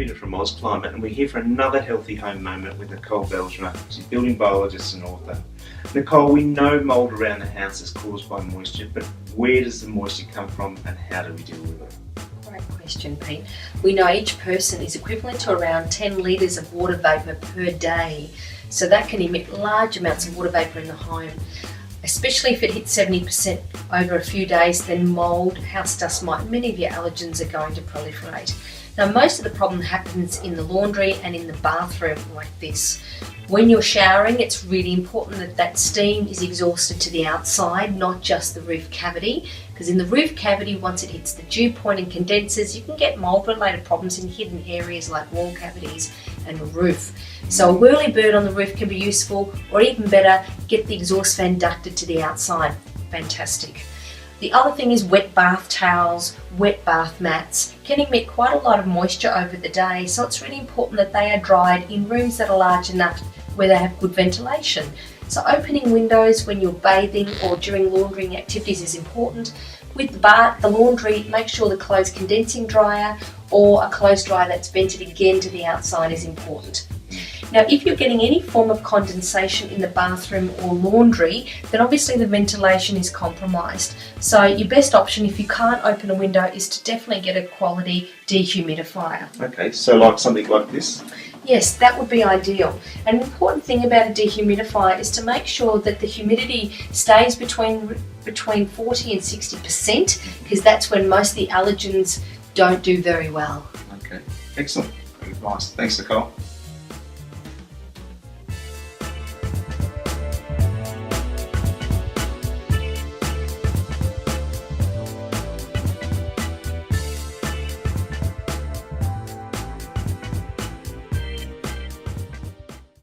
Peter from Ausclimate, and we're here for another Healthy Home moment with Nicole Bijlsma. She's building biologist and author. Nicole, we know mould around the house is caused by moisture, but where does the moisture come from and how do we deal with it? Great question, Pete. We know each person is equivalent to around 10 litres of water vapour per day, so that can emit large amounts of water vapour in the home. Especially if it hits 70% over a few days, then mould, house dust mite, many of your allergens are going to proliferate. Now, most of the problem happens in the laundry and in the bathroom like this. When you're showering, it's really important that that steam is exhausted to the outside, not just the roof cavity, because in the roof cavity, once it hits the dew point and condenses, you can get mould-related problems in hidden areas like wall cavities and the roof. So a whirly bird on the roof can be useful, or even better, get the exhaust fan ducted to the outside. Fantastic. The other thing is wet bath towels, wet bath mats can emit quite a lot of moisture over the day, so it's really important that they are dried in rooms that are large enough where they have good ventilation. So opening windows when you're bathing or during laundering activities is important. With the laundry, make sure the clothes condensing dryer or a clothes dryer that's vented again to the outside is important. Now, if you're getting any form of condensation in the bathroom or laundry, then obviously the ventilation is compromised. So your best option, if you can't open a window, is to definitely get a quality dehumidifier. Okay, so like something like this? Yes, that would be ideal. An important thing about a dehumidifier is to make sure that the humidity stays between 40 and 60%, because that's when most of the allergens don't do very well. Okay, excellent. Good advice. Thanks, Nicole.